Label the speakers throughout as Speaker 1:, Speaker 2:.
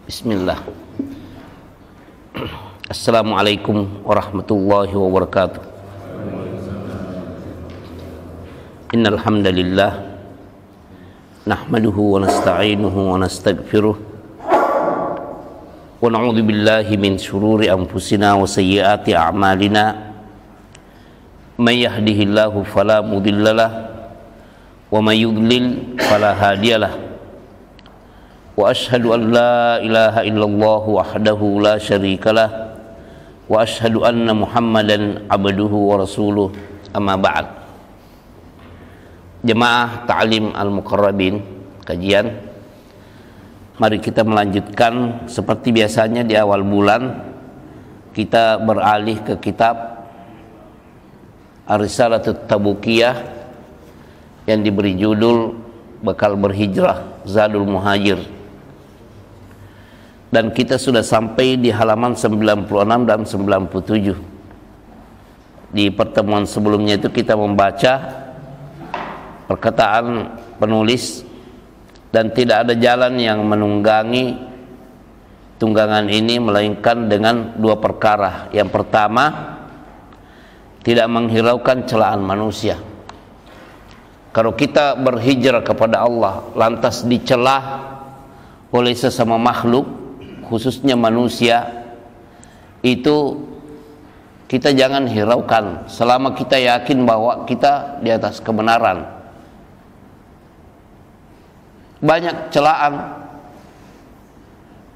Speaker 1: Bismillah. Assalamualaikum warahmatullahi wabarakatuh. Innal hamdalillah nahmaduhu wa nasta'inuhu wa nastaghfiruh wa na'udzu billahi min shururi anfusina wa sayyiati a'malina. May yahdihillahu fala mudhillalah wa may yudlil fala hadiyalah. Wa ashhadu an la ilaha illallah wahdahu la syarikalah wa ashhadu anna Muhammadan abduhu wa rasuluh, amma ba'd. Jemaah Ta'lim Al-Muqarrabin, kajian, mari kita melanjutkan seperti biasanya di awal bulan. Kita beralih ke kitab Ar-Risalatut Tabukiyah yang diberi judul Bekal Berhijrah Zadul Muhajir. Dan kita sudah sampai di halaman 96 dan 97. Di pertemuan sebelumnya itu kita membaca perkataan penulis, dan tidak ada jalan yang menunggangi tunggangan ini melainkan dengan dua perkara. Yang pertama, tidak menghiraukan celaan manusia. Kalau kita berhijrah kepada Allah lantas dicelah oleh sesama makhluk, khususnya manusia, itu kita jangan hiraukan selama kita yakin bahwa kita di atas kebenaran. Banyak celaan,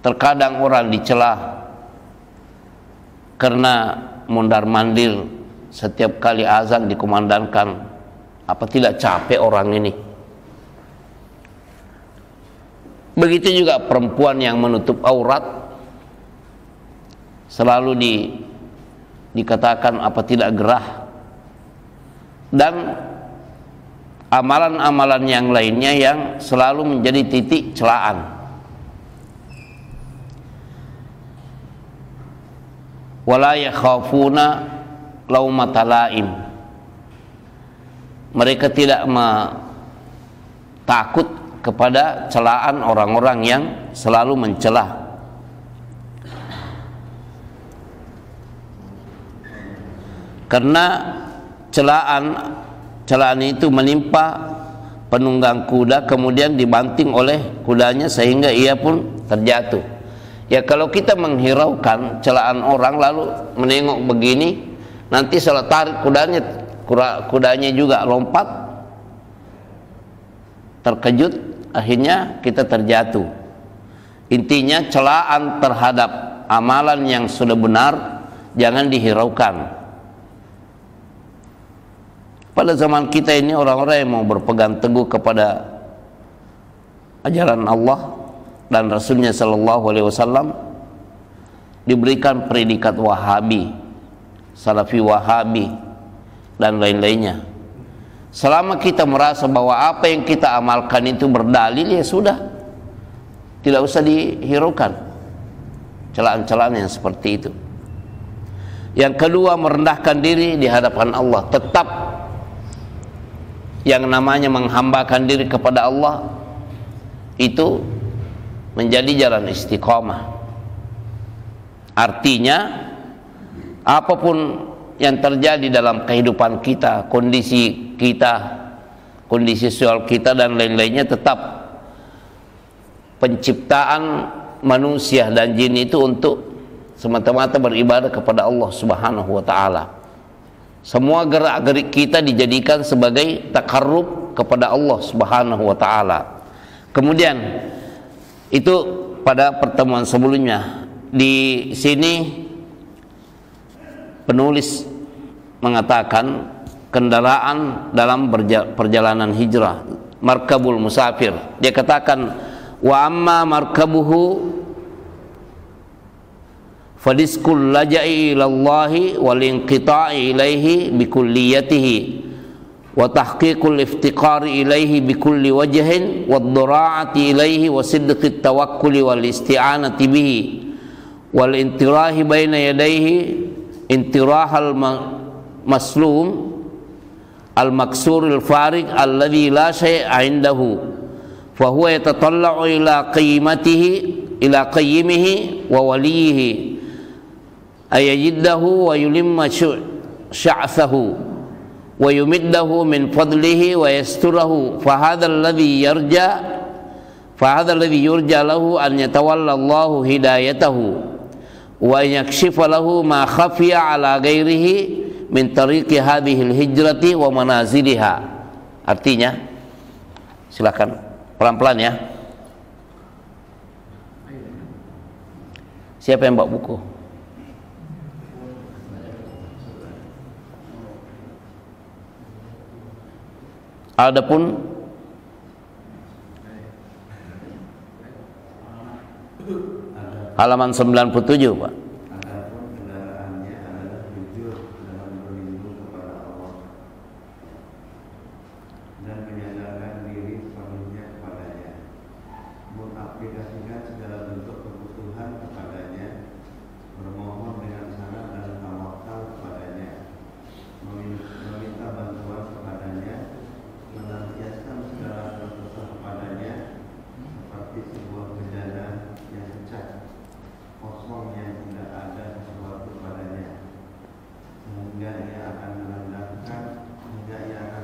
Speaker 1: terkadang orang dicela karena mondar-mandir setiap kali azan dikumandangkan. Apa tidak capek orang ini? Begitu juga perempuan yang menutup aurat, selalu dikatakan apa tidak gerah. Dan amalan-amalan yang lainnya yang selalu menjadi titik celaan. Wala yakhafuna laumata laim. Mereka tidak takut kepada celaan orang-orang yang selalu mencela. Karena celaan itu menimpa penunggang kuda, kemudian dibanting oleh kudanya sehingga ia pun terjatuh. Ya, kalau kita menghiraukan celaan orang lalu menengok begini, nanti salah tarik kudanya juga lompat, terkejut, akhirnya kita terjatuh. Intinya celaan terhadap amalan yang sudah benar jangan dihiraukan. Pada zaman kita ini orang-orang yang mau berpegang teguh kepada ajaran Allah dan Rasulnya Sallallahu Alaihi Wasallam diberikan predikat Wahabi, Salafi Wahabi dan lain-lainnya. Selama kita merasa bahwa apa yang kita amalkan itu berdalil, ya sudah, tidak usah dihiraukan celaan-celaan yang seperti itu. Yang kedua, merendahkan diri di hadapan Allah. Tetap yang namanya menghambakan diri kepada Allah itu menjadi jalan istiqamah. Artinya apapun yang terjadi dalam kehidupan kita, kondisi sosial kita dan lain-lainnya, tetap penciptaan manusia dan jin itu untuk semata-mata beribadah kepada Allah Subhanahu wa taala. Semua gerak-gerik kita dijadikan sebagai takarrub kepada Allah Subhanahu wa taala. Kemudian itu pada pertemuan sebelumnya, di sini penulis mengatakan kendaraan dalam perjalanan hijrah, markabul musafir. Dia katakan, wa amma markabuhu fadiskul laja'i ilallahi wal inqita'i ilaihi bikulliyatihi wa tahqiqul iftiqari ilaihi bikulli wajhin wad dura'ati ilaihi wa sidqit tawakkuli wal isti'anati bihi wal intirahi baina yadaihi intirahal maslum al maksuril farig alladhi la syai'a indahu fa huwa yatatalla'u ila qimatihi ila qayyimihi wa waliyihi ayajiddahu wa yulimma sya'thahu wa yumiddahu min fadlihi wa yasturahu fahadha alladhi yurja lahu an yatawalla Allahu hidayatahu wa yakshifa lahu ma khafiya ala ghairihi min tariqi hadhil hijrati wa manaziliha. Artinya, silakan pelan-pelan ya. Siapa yang bawa buku? Adapun halaman 97, Pak.
Speaker 2: Adapun kendaraannya adalah jujur dalam berlindung kepada Allah dan menyadarkan diri sepenuhnya kepadanya, mengaplikasikan segala bentuk kebutuhan kepadanya, bermohon dengan sangat dan tawakal kepadanya, meminta bantuan kepadanya, melampiaskan segala dosa kepadanya seperti sebuah bejana yang pecah, kosong yang tidak ada sesuatu padanya, sehingga ia akan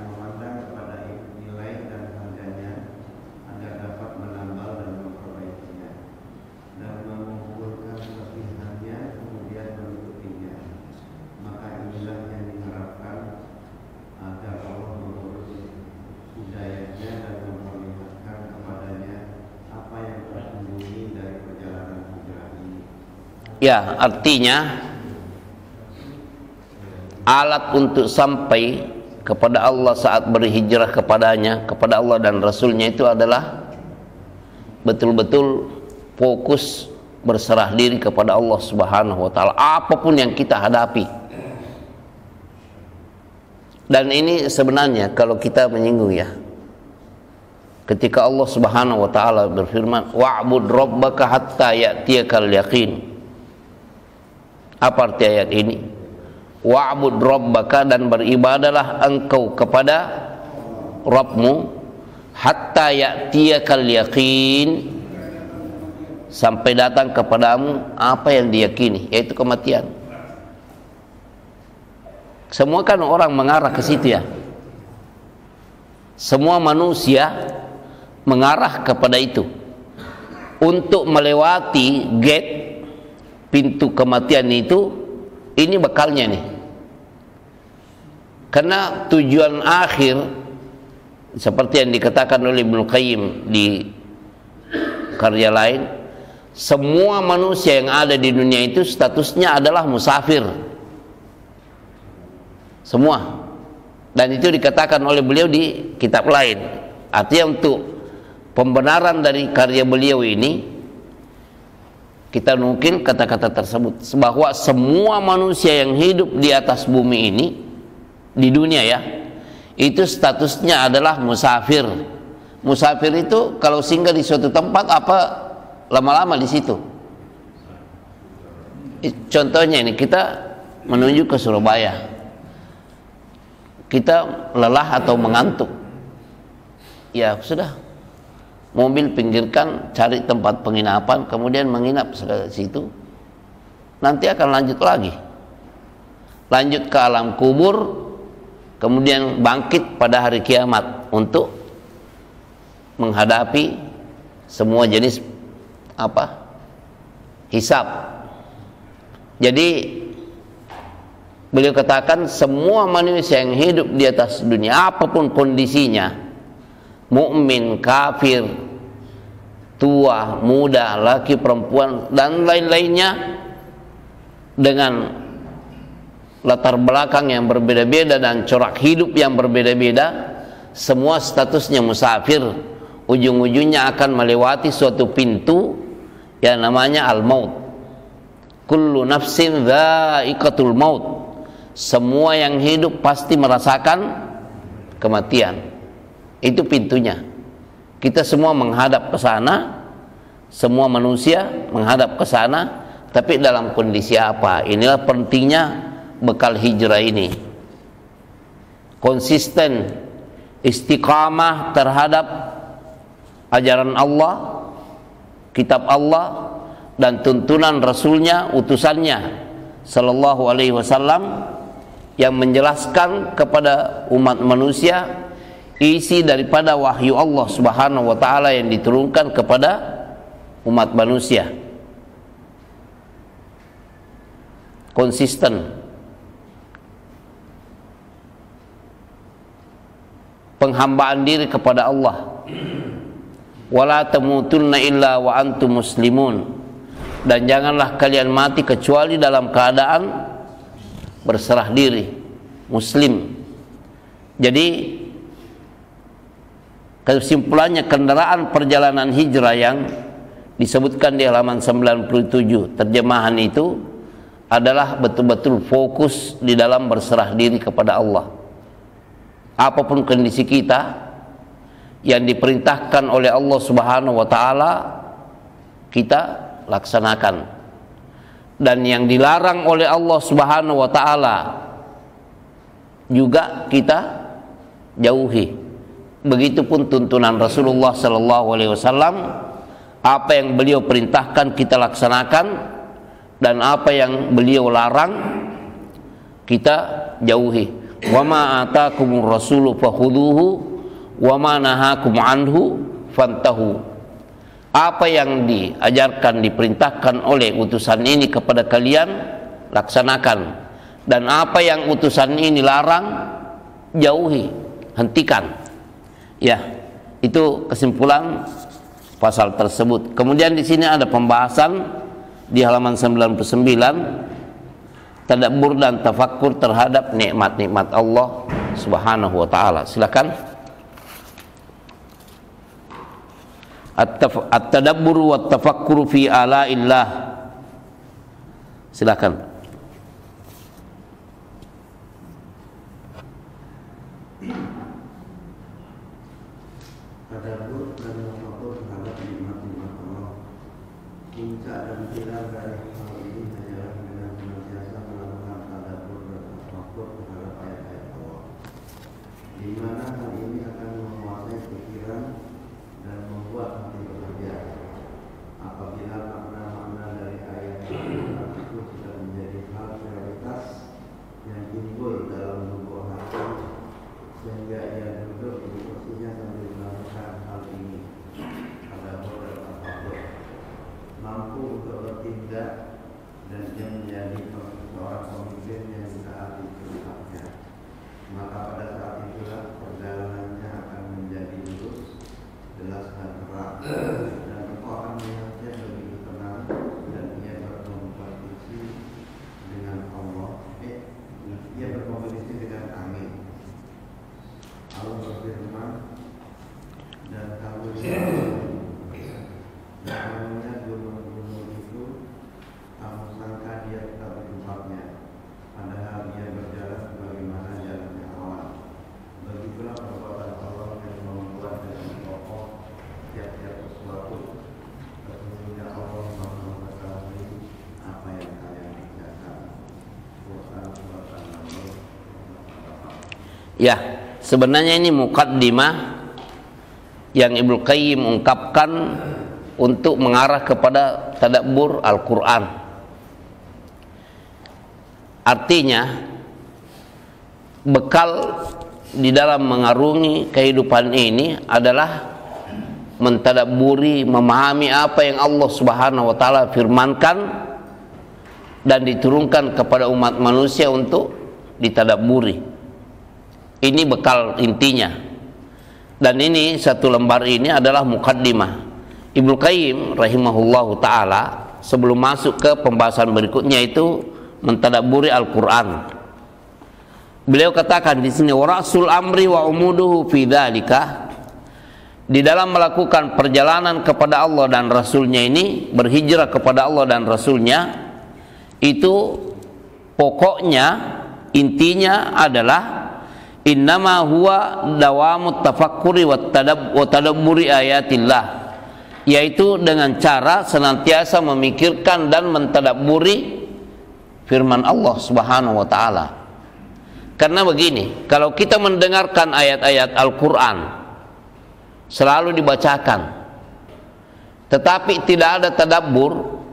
Speaker 2: memandang kepada nilai dan harganya agar dapat menambal dan memperbaikinya dan mengumpulkan kelebihannya kemudian menutupnya. Maka inilah yang diharapkan agar Allah mengurus hidayahnya dan memperlihatkan kepadanya apa yang tersembunyi dari perjalanan hijrah ini.
Speaker 1: Ya, artinya alat untuk sampai kepada Allah saat berhijrah kepadanya, kepada Allah dan Rasulnya itu adalah betul-betul fokus berserah diri kepada Allah Subhanahu wa Ta'ala apapun yang kita hadapi. Dan ini sebenarnya kalau kita menyinggung ya, ketika Allah Subhanahu wa Ta'ala berfirman wa'bud rabbaka hatta ya'tiyakal yaqin. Apa arti ayat ini? Wa'bud rabbaka, dan beribadalah engkau kepada Rabbmu, hatta ya'tiyakal yaqin, sampai datang kepadamu apa yang diyakini, yaitu kematian. Semua kan orang mengarah ke situ ya. Semua manusia mengarah kepada itu. Untuk melewati gate pintu kematian itu, ini bekalnya nih. Karena tujuan akhir seperti yang dikatakan oleh Ibnu Qayyim di karya lain, semua manusia yang ada di dunia itu statusnya adalah musafir. Semua. Dan itu dikatakan oleh beliau di kitab lain. Artinya untuk pembenaran dari karya beliau ini, kita nukil kata-kata tersebut, bahwa semua manusia yang hidup di atas bumi ini, di dunia ya, itu statusnya adalah musafir. Musafir itu kalau singgah di suatu tempat apa lama-lama di situ. Contohnya ini, kita menuju ke Surabaya, kita lelah atau mengantuk, ya sudah, mobil pinggirkan, cari tempat penginapan, kemudian menginap di situ. Nanti akan lanjut lagi, lanjut ke alam kubur, kemudian bangkit pada hari kiamat untuk menghadapi semua jenis hisab. Jadi beliau katakan semua manusia yang hidup di atas dunia, apapun kondisinya, mukmin, kafir, tua, muda, laki, perempuan, dan lain-lainnya, dengan latar belakang yang berbeda-beda dan corak hidup yang berbeda-beda, semua statusnya musafir. Ujung-ujungnya akan melewati suatu pintu yang namanya al-maut. Kullu nafsin dha'iqatul maut. Semua yang hidup pasti merasakan kematian. Itu pintunya. Kita semua menghadap ke sana, semua manusia menghadap ke sana, tapi dalam kondisi apa? Inilah pentingnya bekal hijrah ini. Konsisten, istiqamah terhadap ajaran Allah, kitab Allah dan tuntunan Rasulnya, utusannya sallallahu alaihi wasallam, yang menjelaskan kepada umat manusia isi daripada wahyu Allah subhanahu wa ta'ala yang diturunkan kepada umat manusia. Konsisten, penghambaan diri kepada Allah. Wala tamutunna illa wa antum muslimun, dan janganlah kalian mati kecuali dalam keadaan berserah diri, muslim. Jadi kesimpulannya, kendaraan perjalanan hijrah yang disebutkan di halaman 97 terjemahan itu adalah betul-betul fokus di dalam berserah diri kepada Allah. Apapun kondisi kita, yang diperintahkan oleh Allah subhanahu wa ta'ala kita laksanakan, dan yang dilarang oleh Allah subhanahu wa ta'ala juga kita jauhi. Begitupun tuntunan Rasulullah sallallahu alaihi wasallam, apa yang beliau perintahkan kita laksanakan, dan apa yang beliau larang kita jauhi. Wa ma atakumur rasulu fakhuduhu wa ma nahakum anhu fantahu. Apa yang diajarkan, diperintahkan oleh utusan ini kepada kalian, laksanakan, dan apa yang utusan ini larang, jauhi, hentikan. Ya, itu kesimpulan pasal tersebut. Kemudian di sini ada pembahasan di halaman 99, tadabbur dan tafakkur terhadap nikmat-nikmat Allah subhanahu wa ta'ala. Silakan. At-tadabbur wa tafakkur fi ala'illah. Silakan.
Speaker 2: Tadabbur dan tafakkur terhadap nikmat-nikmat Allah. Puncak dan pilar dari hal ini adalah dengan senantiasa melakukan tadabbur dan tafakkur terhadap ayat-ayat Allah, di mana hal ini akan menguasai pikiran dan membuat hati bekerja. Apabila makna-makna dari ayat itu sudah menjadi hal prioritas yang timbul dalam lubuk hati, sehingga ia duduk di kursinya sambil melakukan hal ini, tadabbur dan tafakkur, mampu untuk bertindak, dan dia menjadi seorang pemimpin yang ditaati perintahnya, maka pada saat itulah perjalanannya akan menjadi lurus, jelas dan terang, dan engkau akan melihatnya begitu tenang, dan ia berkompetisi dengan Allah. Ia berkompetisi dengan angin. Allah berfirman, dan kamu namanya gunung-gunung itu, kamu sangka dia tetap di tempatnya, padahal dia berjalan sebagaimana jalannya awan. Begitulah perbuatan Allah yang membuat dengan kokoh tiap-tiap sesuatu. Sesungguhnya Allah Maha mengetahui apa yang kalian kerjakan. Quran surat An-Naml.
Speaker 1: Ya, sebenarnya ini muqaddimah yang Ibnu Qayyim ungkapkan untuk mengarah kepada tadabbur Al-Quran. Artinya, bekal di dalam mengarungi kehidupan ini adalah mentadabburi, memahami apa yang Allah subhanahu wa ta'ala firmankan dan diturunkan kepada umat manusia untuk ditadabburi. Ini bekal intinya. Dan ini satu lembar ini adalah muqaddimah. Ibnu Qayyim rahimahullahu ta'ala sebelum masuk ke pembahasan berikutnya itu mentadabburi Al-Quran. Beliau katakan di sini, warasul amri wa umuduhu fi dzalika, di dalam melakukan perjalanan kepada Allah dan Rasulnya ini, berhijrah kepada Allah dan Rasulnya, itu pokoknya intinya adalah innama huwa dawamut tafakkuri wa tadabburi ayatillah, yaitu dengan cara senantiasa memikirkan dan mentadabburi firman Allah subhanahu wa ta'ala. Karena begini, kalau kita mendengarkan ayat-ayat Al-Quran selalu dibacakan, tetapi tidak ada tadabbur,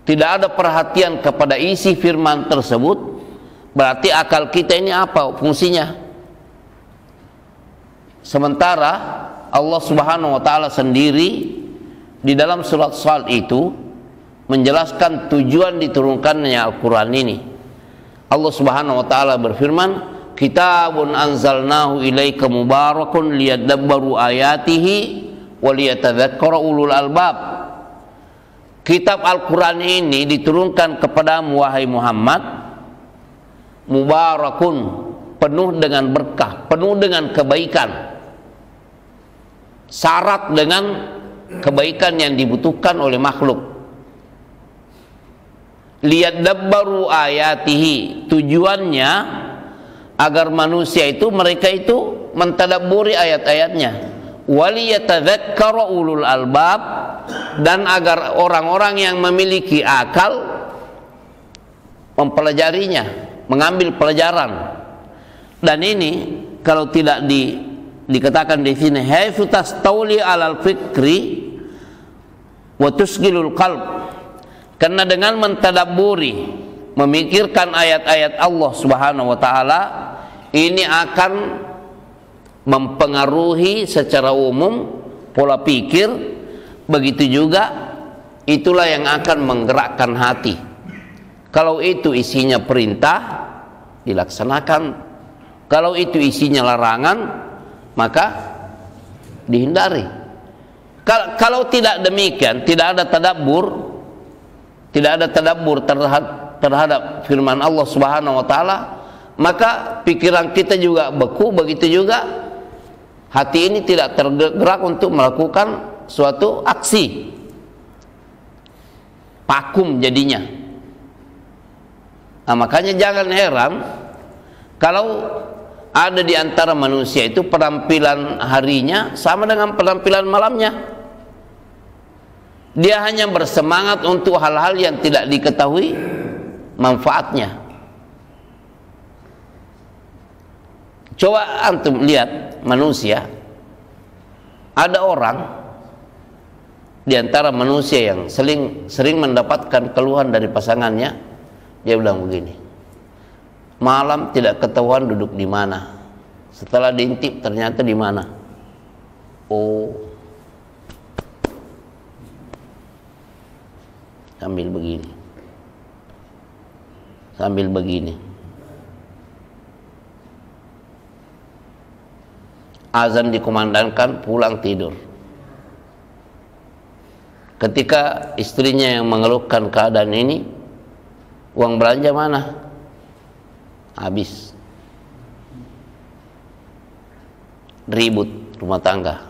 Speaker 1: tidak ada perhatian kepada isi firman tersebut, berarti akal kita ini apa fungsinya? Sementara Allah Subhanahu wa taala sendiri di dalam surat Shad itu menjelaskan tujuan diturunkannya Al-Qur'an ini. Allah Subhanahu wa taala berfirman, "Kitabun anzalnahu ilaika mubarakun liyadabbaru ayatihi wa liyatadzakkara ulul albab." Kitab Al-Qur'an ini diturunkan kepadamu wahai Muhammad, mubarakun, penuh dengan berkah, penuh dengan kebaikan, syarat dengan kebaikan yang dibutuhkan oleh makhluk. Liyadabbaru ayatihi, tujuannya agar manusia itu, mereka itu mentadabburi ayat-ayatnya. Waliyatadzakkara ulul albab, dan agar orang-orang yang memiliki akal mempelajarinya, mengambil pelajaran. Dan ini kalau tidak dikatakan di sini, haitsu tastawli alal fikri wa tusgilul qalb, karena dengan mentadabburi, memikirkan ayat-ayat Allah Subhanahu wa taala, ini akan mempengaruhi secara umum pola pikir, begitu juga itulah yang akan menggerakkan hati. Kalau itu isinya perintah, dilaksanakan. Kalau itu isinya larangan, maka dihindari. Kalau tidak demikian, tidak ada tadabbur terhadap firman Allah Subhanahu wa taala, maka pikiran kita juga beku, begitu juga hati ini tidak tergerak untuk melakukan suatu aksi. Vakum jadinya. Nah, makanya jangan heran kalau ada di antara manusia itu penampilan harinya sama dengan penampilan malamnya. Dia hanya bersemangat untuk hal-hal yang tidak diketahui manfaatnya. Coba antum lihat manusia, ada orang di antara manusia yang sering mendapatkan keluhan dari pasangannya. Dia bilang begini, malam tidak ketahuan duduk di mana, setelah diintip ternyata di mana. Oh, sambil begini, azan dikumandangkan, pulang tidur. Ketika istrinya yang mengeluhkan keadaan ini, uang belanja mana? Habis. Ribut rumah tangga.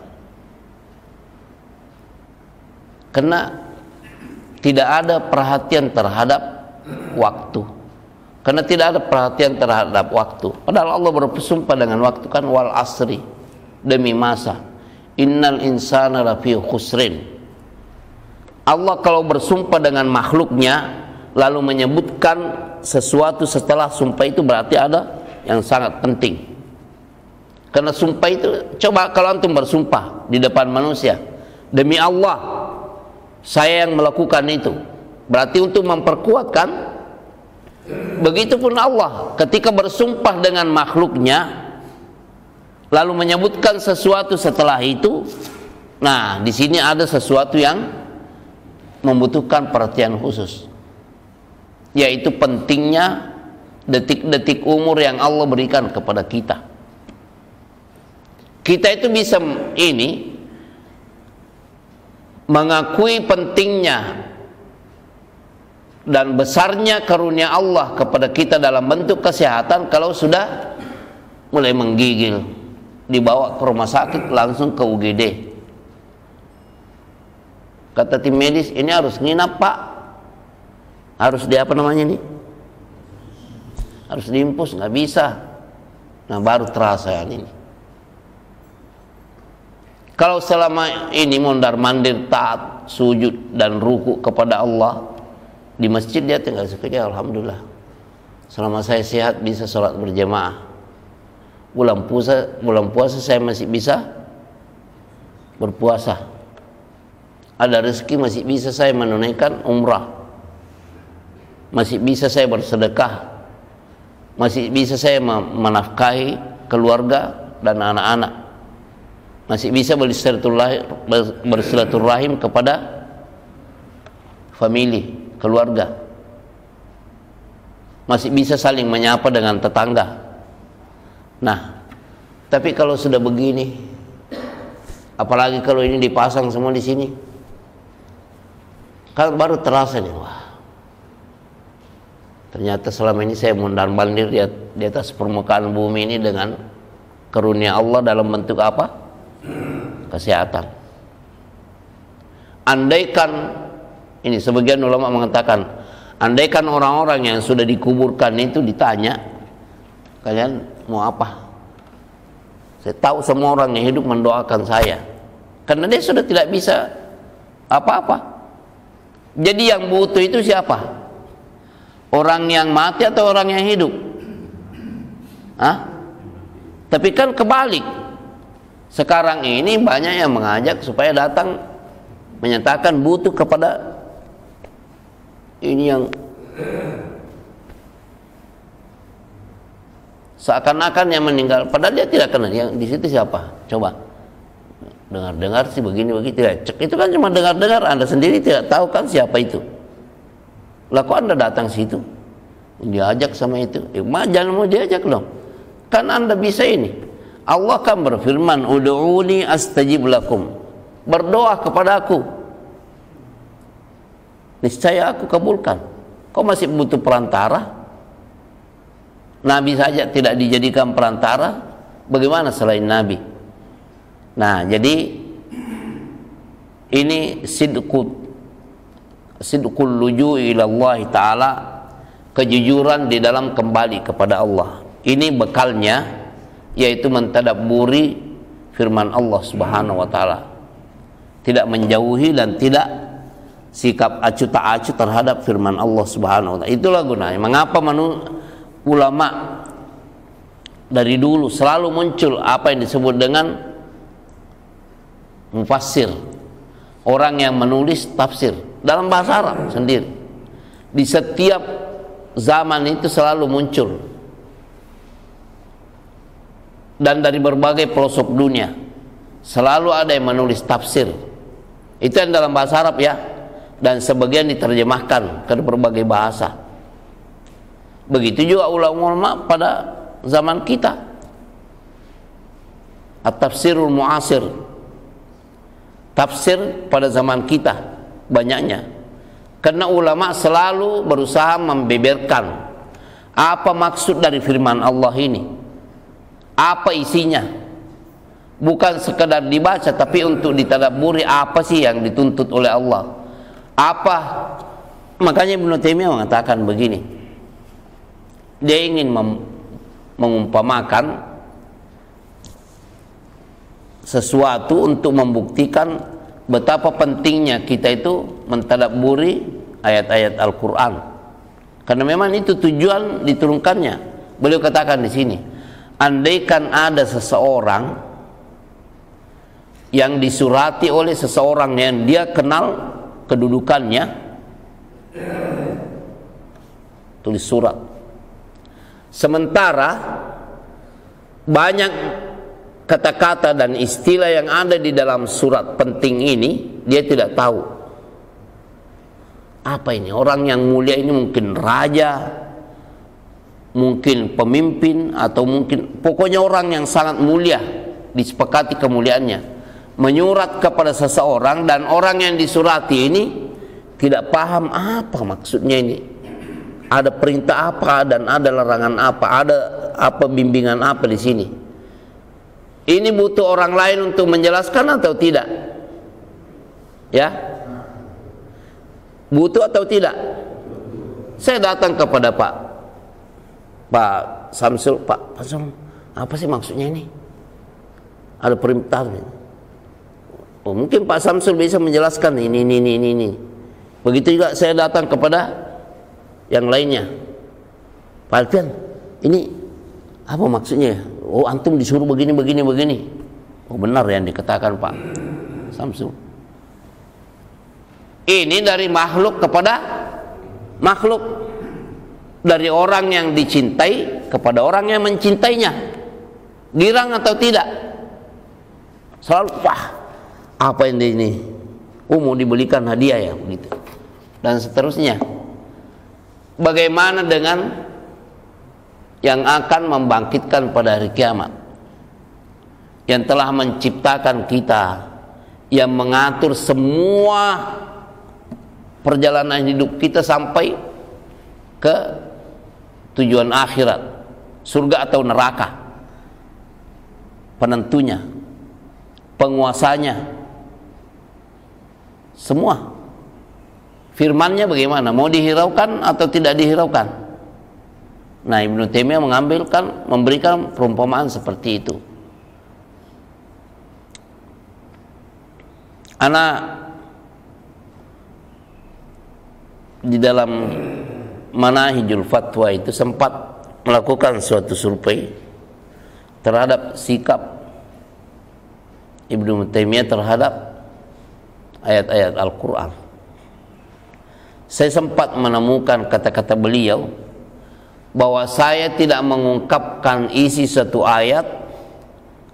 Speaker 1: Karena tidak ada perhatian terhadap waktu. Karena tidak ada perhatian terhadap waktu. Padahal Allah bersumpah dengan waktu, kan, wal asri, demi masa. Innal insana lafi khusrin. Allah kalau bersumpah dengan makhluknya lalu menyebutkan sesuatu setelah sumpah itu, berarti ada yang sangat penting. Karena sumpah itu, coba kalau antum bersumpah di depan manusia, demi Allah saya yang melakukan itu, berarti untuk memperkuatkan. Begitupun Allah ketika bersumpah dengan makhluknya lalu menyebutkan sesuatu setelah itu, nah di sini ada sesuatu yang membutuhkan perhatian khusus, yaitu pentingnya detik-detik umur yang Allah berikan kepada kita. Kita itu bisa ini mengakui pentingnya dan besarnya karunia Allah kepada kita dalam bentuk kesehatan kalau sudah mulai menggigil, dibawa ke rumah sakit langsung ke UGD. Kata tim medis, ini harus nginap pak, harus di apa namanya ini, harus diimpus, nggak bisa. Nah baru terasa ini. Kalau selama ini mondar mandir taat sujud dan ruku kepada Allah di masjid, dia tinggal sekejap, alhamdulillah selama saya sehat bisa sholat berjamaah. Bulan puasa saya masih bisa berpuasa. ada rezeki masih bisa saya menunaikan umrah, masih bisa saya bersedekah, masih bisa saya menafkahi keluarga dan anak-anak, masih bisa bersilaturahim kepada famili, keluarga, masih bisa saling menyapa dengan tetangga. Nah, tapi kalau sudah begini, apalagi kalau ini dipasang semua di sini, kan baru terasa nih, wah, ternyata selama ini saya mondar-mandir di atas permukaan bumi ini dengan karunia Allah dalam bentuk apa? Kesehatan. Andaikan, ini sebagian ulama mengatakan, andaikan orang-orang yang sudah dikuburkan itu ditanya, kalian mau apa? Saya tahu semua orang yang hidup mendoakan saya, karena dia sudah tidak bisa apa-apa. Jadi yang butuh itu siapa? Orang yang mati atau orang yang hidup? Hah? Tapi kan kebalik. Sekarang ini banyak yang mengajak supaya datang menyatakan butuh kepada ini yang seakan-akan yang meninggal, padahal dia tidak kenal. Yang di situ siapa? Coba dengar-dengar sih begini tidak cek, itu kan cuma dengar-dengar, Anda sendiri tidak tahu kan siapa itu. Lah kok Anda datang situ? Diajak sama itu. Jangan mau diajak loh. Kan Anda bisa ini. Allah kan berfirman, "Ud'uni astajib lakum." Berdoa kepada aku, niscaya aku kabulkan. Kok masih butuh perantara? Nabi saja tidak dijadikan perantara, bagaimana selain Nabi? Nah, jadi ini sidqul luju'i ila Allah Ta'ala, kejujuran di dalam kembali kepada Allah. Ini bekalnya, yaitu mentadabburi firman Allah Subhanahu wa Ta'ala, tidak menjauhi dan tidak sikap acuh tak acuh terhadap firman Allah Subhanahu wa Ta'ala. Itulah gunanya mengapa ulama dari dulu selalu muncul apa yang disebut dengan mufassir, orang yang menulis tafsir dalam bahasa Arab sendiri. Di setiap zaman itu selalu muncul, dan dari berbagai pelosok dunia selalu ada yang menulis tafsir. Itu yang dalam bahasa Arab ya, dan sebagian diterjemahkan ke berbagai bahasa. Begitu juga ulama-ulama pada zaman kita, at-tafsirul mu'asir, tafsir pada zaman kita banyaknya, karena ulama selalu berusaha membeberkan apa maksud dari firman Allah ini, apa isinya, bukan sekedar dibaca tapi untuk ditadabburi apa sih yang dituntut oleh Allah. Apa? Makanya Ibnu Taimiyah mengatakan begini, dia ingin mengumpamakan sesuatu untuk membuktikan betapa pentingnya kita itu mentadabburi ayat-ayat Al-Quran, karena memang itu tujuan diturunkannya. Beliau katakan di sini, andaikan ada seseorang yang disurati oleh seseorang yang dia kenal kedudukannya, tulis surat, sementara banyak kata-kata dan istilah yang ada di dalam surat penting ini dia tidak tahu. Apa ini? Orang yang mulia ini mungkin raja, mungkin pemimpin, atau mungkin pokoknya orang yang sangat mulia, disepakati kemuliaannya, menyurat kepada seseorang, dan orang yang disurati ini tidak paham apa maksudnya ini. Ada perintah apa dan ada larangan apa, ada apa bimbingan apa di sini. Ini butuh orang lain untuk menjelaskan atau tidak? Ya? Butuh atau tidak? Saya datang kepada Pak Samsul, Pak Samsul, apa sih maksudnya ini? Ada perintah. Oh, mungkin Pak Samsul bisa menjelaskan ini. Begitu juga saya datang kepada yang lainnya. Pak Alfian, ini apa maksudnya? Oh, antum disuruh begini. Oh, benar yang dikatakan Pak Samsul. Ini dari makhluk kepada makhluk, dari orang yang dicintai kepada orang yang mencintainya. Girang atau tidak? Selalu, wah, apa ini? Mau dibelikan hadiah ya, begitu. Dan seterusnya. Bagaimana dengan yang akan membangkitkan pada hari kiamat, yang telah menciptakan kita, yang mengatur semua perjalanan hidup kita sampai ke tujuan akhirat, surga atau neraka, penentunya, penguasanya, semua. Firmannya bagaimana? Mau dihiraukan atau tidak dihiraukan? Nah, Ibnu Taimiyah memberikan perumpamaan seperti itu. Anak di dalam Manahijul Fatwa itu sempat melakukan suatu survei terhadap sikap Ibnu Taimiyah terhadap ayat-ayat Al-Quran. Saya sempat menemukan kata-kata beliau bahwa saya tidak mengungkapkan isi satu ayat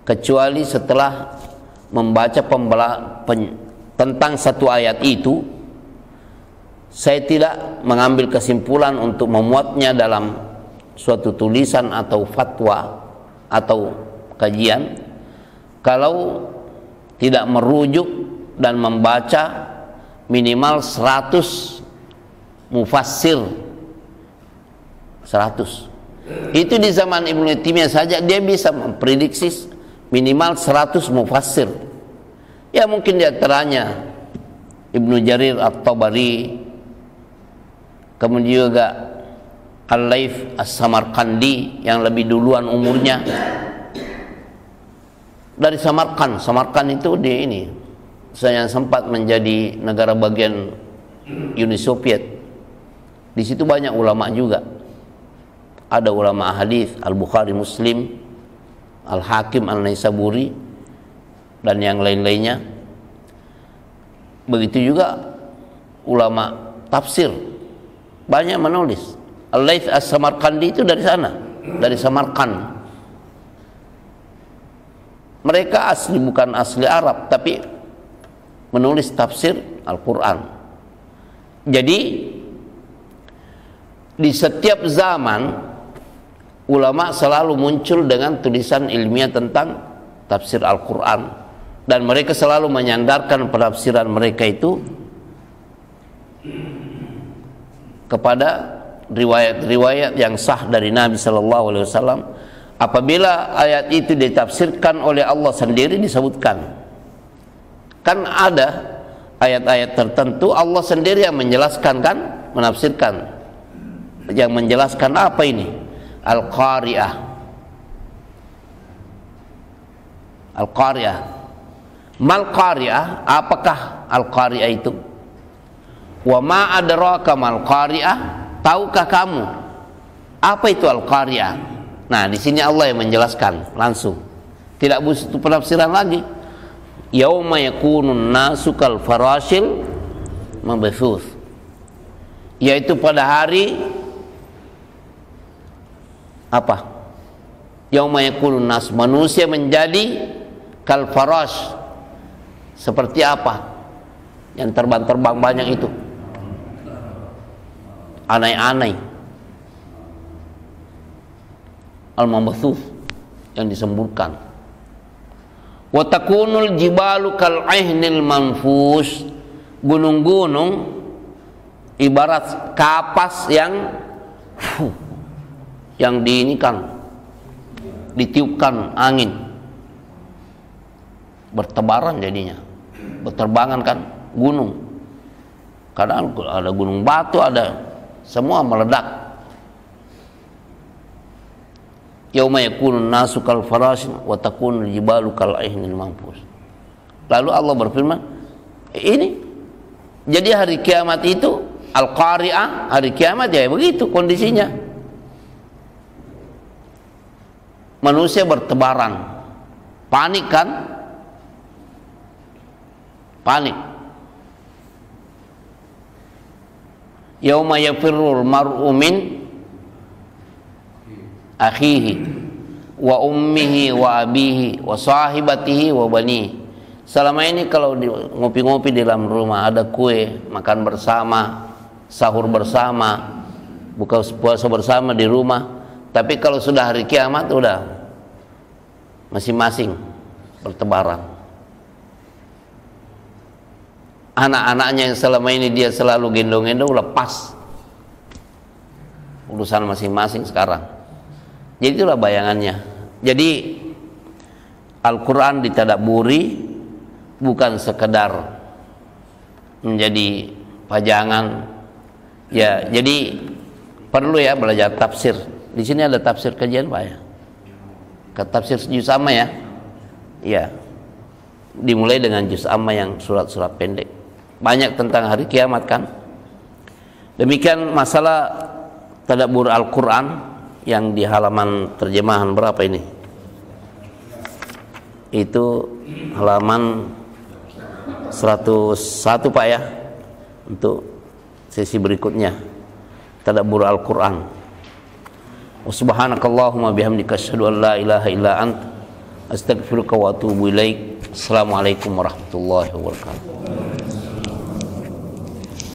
Speaker 1: kecuali setelah membaca tentang satu ayat itu. Saya tidak mengambil kesimpulan untuk memuatnya dalam suatu tulisan atau fatwa atau kajian kalau tidak merujuk dan membaca minimal 100 mufassir. 100. Itu di zaman Ibnu Taimiyah saja dia bisa memprediksi minimal 100 mufassir. Ya mungkin di antaranya Ibnu Jarir At-Tabari, kemudian juga Al-Laits As-Samarqandi yang lebih duluan umurnya dari Samarkand. Samarkand itu di ini saya sempat menjadi negara bagian Uni Soviet. Di situ banyak ulama juga. Ada ulama hadis, Al-Bukhari, Muslim, Al-Hakim, Al-Naisaburi, dan yang lain-lainnya. Begitu juga ulama tafsir, banyak menulis. Al-Laits As-Samarqandi itu dari sana, dari Samarkand. Mereka asli, bukan asli Arab, tapi menulis tafsir Al-Quran. Jadi di setiap zaman ulama selalu muncul dengan tulisan ilmiah tentang tafsir Al-Quran, dan mereka selalu menyandarkan penafsiran mereka itu kepada riwayat-riwayat yang sah dari Nabi Sallallahu Alaihi Wasallam. Apabila ayat itu ditafsirkan oleh Allah sendiri disebutkan, kan ada ayat-ayat tertentu Allah sendiri yang menjelaskan, kan, menafsirkan, yang menjelaskan apa ini Al-Qari'ah. Al-Qari'ah, mal Qari'ah, apakah Al-Qari'ah itu? Wa ma adraka mal Qari'ah, tahukah kamu apa itu Al-Qari'ah? Nah, di sini Allah yang menjelaskan langsung, tidak butuh penafsiran lagi. Yauma yakunun nasu kal farashil mabthuth, yaitu pada hari apa? Yauma yakunun nas, manusia menjadi kal farash, seperti apa? Yang terbang-terbang banyak itu, anai-anai, al-mabthuth, yang disemburkan. Wa takunul jibalu kal aihnil manfus, gunung-gunung ibarat kapas yang diinikan, ditiupkan angin, bertebaran jadinya, berterbangan, kan, gunung. Kadang ada gunung batu, ada, semua meledak. Yauma yakunun nasu kal farashin wa takunul jibalu kal aihnil manfus. Lalu Allah berfirman, ini jadi hari kiamat itu Al-Qari'ah, hari kiamat ya begitu kondisinya. Manusia bertebaran, panik, kan, panik. Yauma yafirrul mar'u min akhihi wa ummihi wa abihi wa sahibatihi wa banihi. Selama ini kalau ngopi-ngopi di dalam rumah, ada kue, makan bersama, sahur bersama, buka puasa bersama di rumah. Tapi kalau sudah hari kiamat, udah masing-masing bertebaran. Anak-anaknya yang selama ini dia selalu gendong-gendong, lepas urusan masing-masing sekarang. Jadi itulah bayangannya. Jadi Al-Quran ditadaburi bukan sekedar menjadi pajangan. Ya, jadi perlu ya belajar tafsir. Di sini ada tafsir kajian Pak ya. Ke tafsir juz amma ya. Ya. Dimulai dengan juz amma yang surat-surat pendek. Banyak tentang hari kiamat kan. Demikian masalah tadabbur Al-Quran yang di halaman terjemahan berapa ini? Itu halaman 101 Pak ya, untuk sesi berikutnya tadabbur Al-Quran. Subhanakallahumma bihamdika asyhadu an la ilaha illa anta astaghfiruka wa atubu ilaik. Assalamualaikum warahmatullahi wabarakatuh.